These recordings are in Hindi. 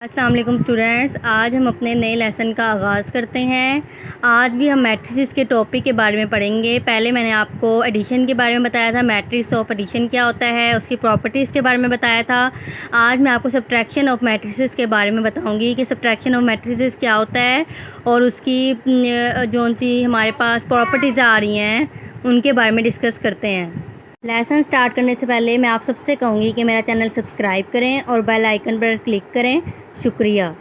अस्सलाम वालेकुम स्टूडेंट्स, आज हम अपने नए लेसन का आगाज़ करते हैं। आज भी हम मैट्रिसेस के टॉपिक के बारे में पढ़ेंगे। पहले मैंने आपको एडिशन के बारे में बताया था, मैट्रिक्स ऑफ एडिशन क्या होता है, उसकी प्रॉपर्टीज़ के बारे में बताया था। आज मैं आपको सब्ट्रैक्शन ऑफ मैट्रिसेस के बारे में बताऊंगी कि सब्ट्रैक्शन ऑफ मैट्रिसेस क्या होता है और उसकी जो सी हमारे पास प्रॉपर्टीज़ आ रही हैं उनके बारे में डिस्कस करते हैं। लेसन स्टार्ट करने से पहले मैं आप सबसे कहूँगी कि मेरा चैनल सब्सक्राइब करें और बेल आइकन पर क्लिक करें। शुक्रिया।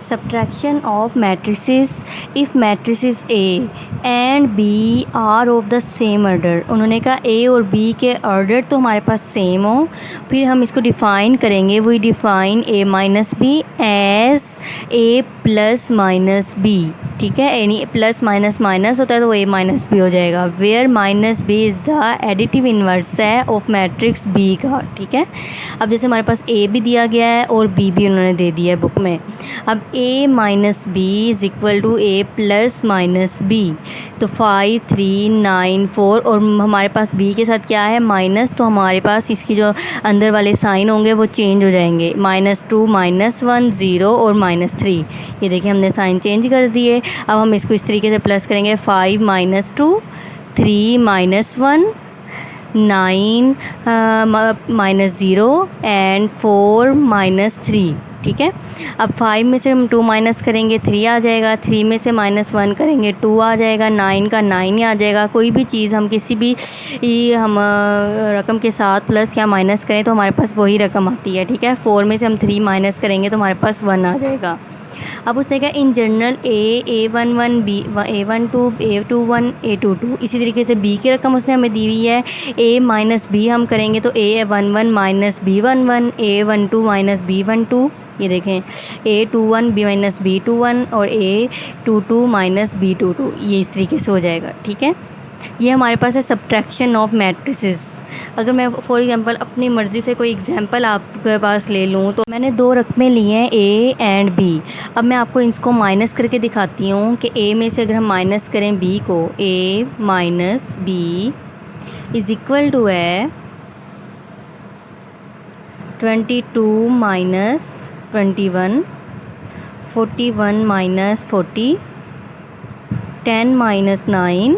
Subtraction of matrices if matrices A and B are of the same order। उन्होंने कहा A और B के ऑर्डर तो हमारे पास सेम हो, फिर हम इसको डिफ़ाइन करेंगे। We define A minus B as A plus minus B. ठीक है, यानी प्लस माइनस माइनस होता है तो A माइनस बी हो जाएगा। Where minus B is the additive inverse है ऑफ मैट्रिक्स B का। ठीक है, अब जैसे हमारे पास A भी दिया गया है और B भी उन्होंने दे दिया है बुक में। अब A minus B is equal to A plus minus B, तो 5 3 9 4 और हमारे पास B के साथ क्या है माइनस, तो हमारे पास इसकी जो अंदर वाले साइन होंगे वो चेंज हो जाएंगे। -2 -1 0 और -3। ये देखिए हमने साइन चेंज कर दिए। अब हम इसको इस तरीके से प्लस करेंगे। 5 -2 3 -1 9 -0 एंड 4 -3। ठीक है, अब 5 में से हम 2 माइनस करेंगे 3 आ जाएगा, 3 में से -1 करेंगे 2 आ जाएगा, 9 का 9 ही आ जाएगा। कोई भी चीज़ हम किसी भी हम रकम के साथ प्लस या माइनस करें तो हमारे पास वही रकम आती है। ठीक है, 4 में से हम 3 माइनस करेंगे तो हमारे पास 1 आ जाएगा। अब उसने कहा in general A11 B A12 A21 A22, इसी तरीके से B की रकम उसने हमें दी हुई है। A माइनस बी हम करेंगे तो A11 minus B11 A12 minus B12। ये देखें A21 B माइनस B21 और A22 माइनस B22, ये इस तरीके से हो जाएगा। ठीक है, ये हमारे पास है सब्ट्रैक्शन ऑफ मैट्रिसेस। अगर मैं फॉर एग्जांपल अपनी मर्ज़ी से कोई एग्जांपल आपके पास ले लूँ तो मैंने 2 रकमें ली हैं A एंड B। अब मैं आपको इसको माइनस करके दिखाती हूँ कि A में से अगर हम माइनस करें B को, A minus B is equal to है 22 minus 21 41 minus 40 10 minus 9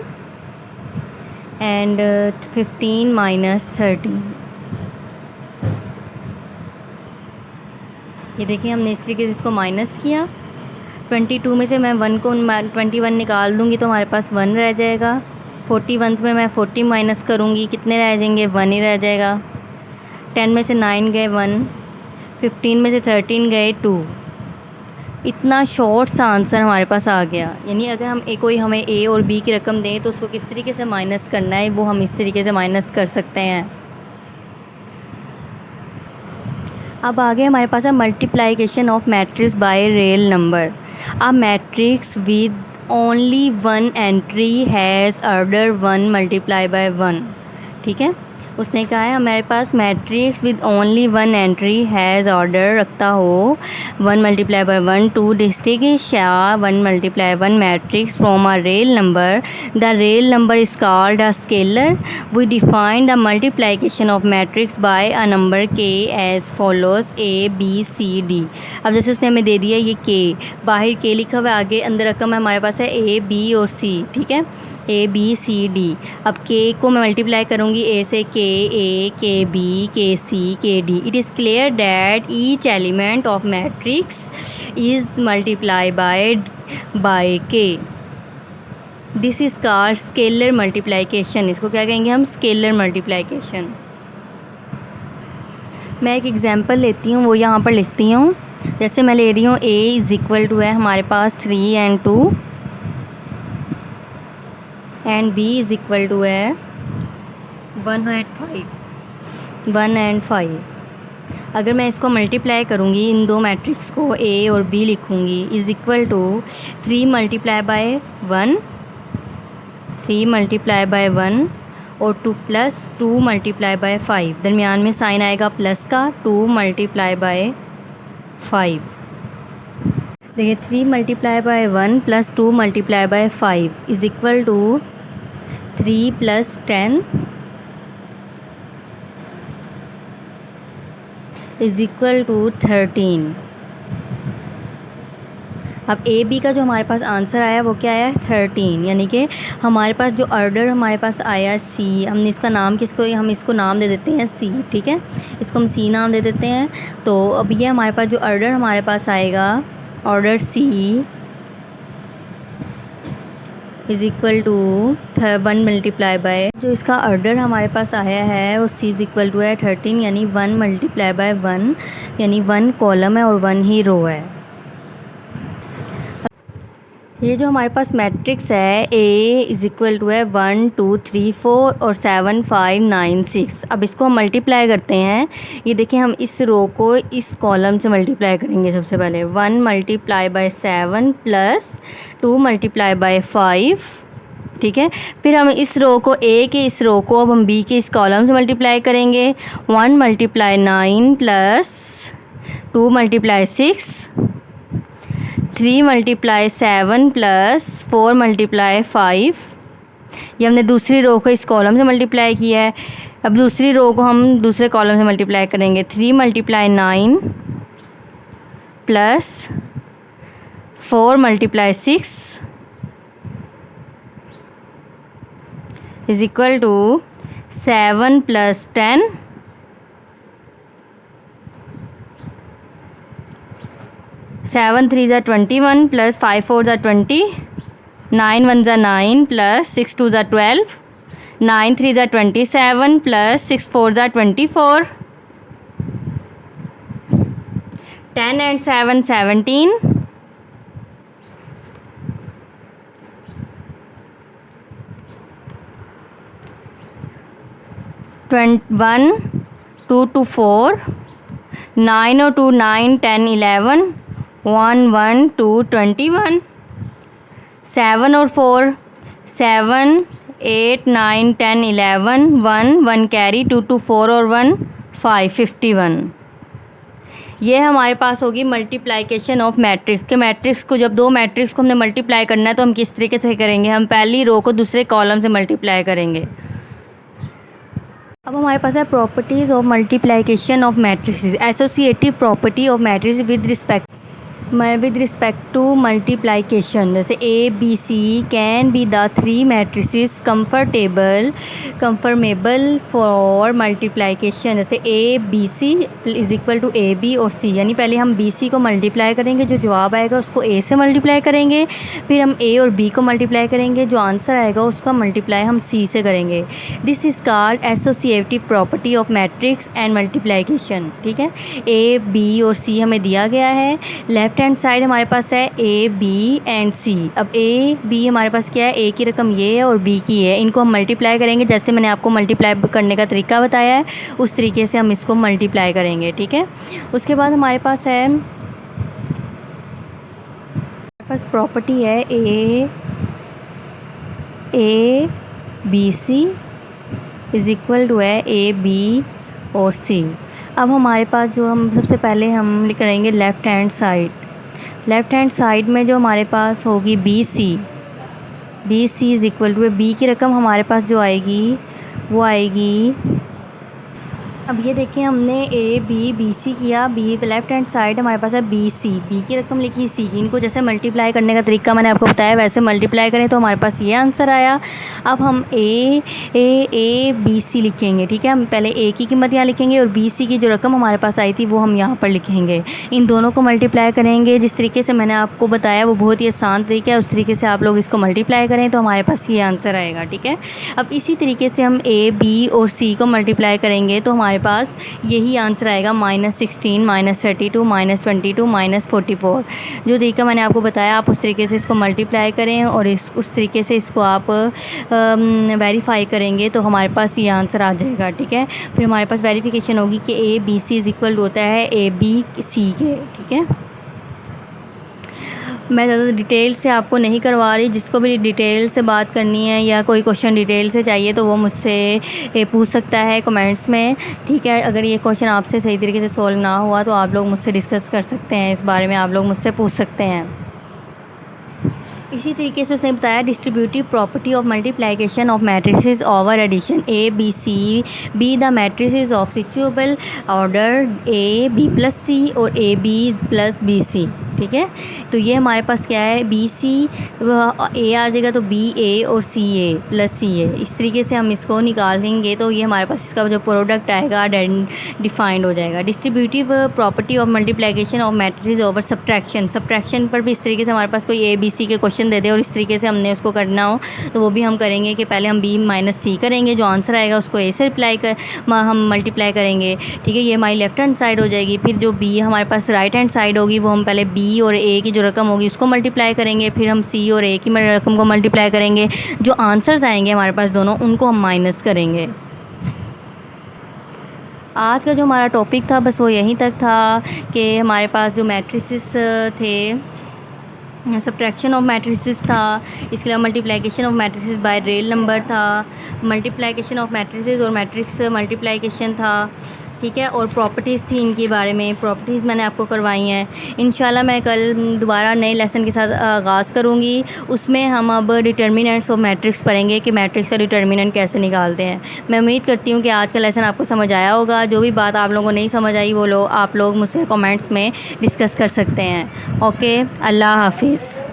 and 15 minus 13। ये देखिए हमने इस तरीके से इसको माइनस किया। 22 में से मैं 1 को 21 निकाल दूँगी तो हमारे पास 1 रह जाएगा। 41 में मैं 40 माइनस करूँगी, कितने रह जाएंगे 1 ही रह जाएगा। 10 में से 9 गए 1, 15 में से 13 गए 2। इतना शॉर्ट सा आंसर हमारे पास आ गया। यानी अगर हम कोई हमें A और B की रकम दें तो उसको किस तरीके से माइनस करना है वो हम इस तरीके से माइनस कर सकते हैं। अब आगे हमारे पास है multiplication of matrix by real number. A matrix with only 1 entry has order 1 multiply by 1। ठीक है, उसने कहा है हमारे पास matrix with only 1 entry has order रखता हो 1 multiply by 1 to distinguish 1 multiply 1 matrix from a real number. The real number is called a scalar. We define the multiplication of matrix by a number के एज फॉलोज ABCD। अब जैसे उसने हमें दे दिया ये K, बाहर K लिखा हुआ है, आगे अंदर रकम है हमारे पास है A B और C। ठीक है, ABCD। अब K को मैं मल्टीप्लाई करूँगी A से KA KB KC KD। It is clear that each element of matrix is multiply by K। This is called scalar multiplication. इसको क्या कहेंगे हम, स्केलर मल्टीप्लिकेशन। मैं एक एग्जांपल लेती हूँ, वो यहाँ पर लिखती हूँ। जैसे मैं ले रही हूँ A इज़ इक्वल टू है हमारे पास 3 and 2 and B is equal to है 1 and 5। अगर मैं इसको मल्टीप्लाई करूँगी इन दो मैट्रिक्स को A और B लिखूँगी is equal to 3 multiply by 1 3 multiply by 1 और 2 प्लस 2 मल्टीप्लाई बाय 5। दरमियान में साइन आएगा प्लस का, 2 मल्टीप्लाई बाय 5। देखिए 3 multiply by 1 plus 2 multiply by 5 is equal to 3 plus 10 is equal to 13। अब ए बी का जो हमारे पास आंसर आया वो क्या आया 13, यानी कि हमारे पास जो ऑर्डर हमारे पास आया सी, हमने इसका नाम हम इसको नाम दे देते हैं सी, ठीक है, इसको हम सी नाम दे देते हैं। तो अब ये हमारे पास जो ऑर्डर हमारे पास आएगा, order C is equal to 1 multiply by, जो इसका ऑर्डर हमारे पास आया है वो सी इज़ इक्वल टू है 13, यानी 1 मल्टीप्लाई बाय 1, यानी 1 कॉलम है और 1 ही रो है। ये जो हमारे पास मैट्रिक्स है ए इज़ इक्वल टू है 1 2 3 4 और 7 5 9 6। अब इसको हम मल्टीप्लाई करते हैं। ये देखिए, हम इस रो को इस कॉलम से मल्टीप्लाई करेंगे। सबसे पहले 1 multiply bye 7 plus 2 multiply by 5, ठीक है। फिर हम इस रो को ए के इस रो को अब हम बी के इस कॉलम से मल्टीप्लाई करेंगे। 1 multiply 9 plus 2 multiply 6, 3 multiply 7 plus 4 multiply 5। ये हमने दूसरी रो को इस कॉलम से मल्टीप्लाई किया है। अब दूसरी रो को हम दूसरे कॉलम से मल्टीप्लाई करेंगे। 3 multiply 9 plus 4 multiply 6 is equal to 7 plus 10, 7 3 ज़ा 21 प्लस 5 4 ज़ा 20, 9 1 ज़ा 9 प्लस 6 2 ज़ा 12, 9 3 ज़ा 27 प्लस 6 4 ज़ा 24, 10 and 7 17, 1 2 2 4, 9 और 2 9 10 11, 1 1 2 21, 7 और 4 7 8 9 10 11, 1 1 कैरी, 2 2 4 और 1 5 51। ये हमारे पास होगी मल्टीप्लाइकेशन ऑफ मैट्रिक्स के। मैट्रिक्स को जब दो मैट्रिक्स को हमने मल्टीप्लाई करना है तो हम किस तरीके से करेंगे, हम पहली रो को दूसरे कॉलम से मल्टीप्लाई करेंगे। अब हमारे पास है properties of multiplication of matrices, associative property of matrix with respect to multiplication. जैसे A B C can be the 3 matrices conformable for multiplication. जैसे A B C is equal to A B और सी, यानी पहले हम बी सी को मल्टीप्लाई करेंगे, जो जवाब आएगा उसको ए से मल्टीप्लाई करेंगे, फिर हम ए और बी को मल्टीप्लाई करेंगे, जो आंसर आएगा उसका मल्टीप्लाई हम सी से करेंगे। This is called associative property of matrix and multiplication, ठीक है। ए बी और सी हमें दिया गया है। लेफ्ट हैंड साइड हमारे पास है ए बी एंड सी। अब ए बी हमारे पास क्या है, ए की रकम ये है और बी की है, इनको हम मल्टीप्लाई करेंगे। जैसे मैंने आपको मल्टीप्लाई करने का तरीका बताया है उस तरीके से हम इसको मल्टीप्लाई करेंगे, ठीक है। उसके बाद हमारे पास प्रॉपर्टी है A B C is equal to है ए बी और सी। अब हमारे पास जो हम सबसे पहले हम करेंगे लेफ़्ट हैंड साइड में जो हमारे पास होगी B C is equal to B की रकम हमारे पास जो आएगी वो आएगी। अब ये देखें, हमने ए बी सी किया, बी लेफ्ट हैंड साइड हमारे पास है बी सी, बी की रकम लिखी सी की। इनको जैसे मल्टीप्लाई करने का तरीका मैंने आपको बताया वैसे मल्टीप्लाई करें तो हमारे पास ये आंसर आया। अब हम ए बी सी लिखेंगे, ठीक है। हम पहले ए की कीमत यहाँ लिखेंगे और बी सी की जो रकम हमारे पास आई थी वो हम यहाँ पर लिखेंगे। इन दोनों को मल्टीप्लाई करेंगे जिस तरीके से मैंने आपको बताया, वो बहुत ही आसान तरीका है। उस तरीके से आप लोग इसको मल्टीप्लाई करें तो हमारे पास ये आंसर आएगा, ठीक है। अब इसी तरीके से हम ए बी और सी को मल्टीप्लाई करेंगे तो हमारे पास यही आंसर आएगा -16 -32 -22 -44। जो तरीका मैंने आपको बताया आप उस तरीके से इसको मल्टीप्लाई करें और उस तरीके से इसको आप वेरीफाई करेंगे तो हमारे पास ये आंसर आ जाएगा, ठीक है। फिर हमारे पास वेरिफिकेशन होगी कि A B C is equal होता है ए बी सी के, ठीक है। मैं ज़्यादा डिटेल से आपको नहीं करवा रही, जिसको भी डिटेल से बात करनी है या कोई क्वेश्चन डिटेल से चाहिए तो वो मुझसे पूछ सकता है कमेंट्स में, ठीक है। अगर ये क्वेश्चन आपसे सही तरीके से सॉल्व ना हुआ तो आप लोग मुझसे डिस्कस कर सकते हैं, इस बारे में आप लोग मुझसे पूछ सकते हैं। इसी तरीके से उसने बताया distributive property of multiplication of matrices over addition. A B C be the matrices of suitable order A B plus C और A B plus B C. ठीक है। तो ये हमारे पास क्या है, बी सी ए आ जाएगा तो बी ए और सी ए प्लस सी ए, इस तरीके से हम इसको निकालेंगे तो ये हमारे पास इसका जो प्रोडक्ट आएगा डिफाइंड हो जाएगा। Distributive property of multiplication of matrix over subtraction, subtraction पर भी इस तरीके से हमारे पास कोई ए बी सी के क्वेश्चन दे दे और इस तरीके से हमने उसको करना हो तो वो भी हम करेंगे कि पहले हम बी माइनस सी करेंगे, जो आंसर आएगा उसको ए से हम मल्टीप्लाई करेंगे, ठीक है। ये हमारी लेफ्ट हैंड साइड हो जाएगी। फिर जो बी हमारे पास राइट हैंड साइड होगी वो हम पहले बी और ए की जो रकम होगी उसको मल्टीप्लाई करेंगे, फिर हम सी और ए की रकम को मल्टीप्लाई करेंगे, जो आंसर्स आएंगे हमारे पास दोनों उनको हम माइनस करेंगे। आज का जो हमारा टॉपिक था बस वो यहीं तक था कि हमारे पास जो मैट्रिसेस थे, सब्ट्रैक्शन ऑफ मैट्रिसेस था, इसके अलावा multiplication of matrices bye real number था, मल्टीप्लिकेशन ऑफ मैट्रिसेस और मैट्रिक्स मल्टीप्लिकेशन था, ठीक है। और प्रॉपर्टीज़ थी इनके बारे में, प्रॉपर्टीज़ मैंने आपको करवाई हैं। इंशाल्लाह मैं कल दोबारा नए लेसन के साथ आगाज़ करूँगी, उसमें हम अब डिटर्मिनेंट्स ऑफ मैट्रिक्स पढ़ेंगे कि मैट्रिक्स का डिटर्मिनेंट कैसे निकालते हैं। मैं उम्मीद करती हूँ कि आज का लेसन आपको समझ आया होगा। जो भी बात आप लोगों को नहीं समझ आई वो आप लोग मुझसे कमेंट्स में डिस्कस कर सकते हैं। ओके, अल्लाह हाफिज़।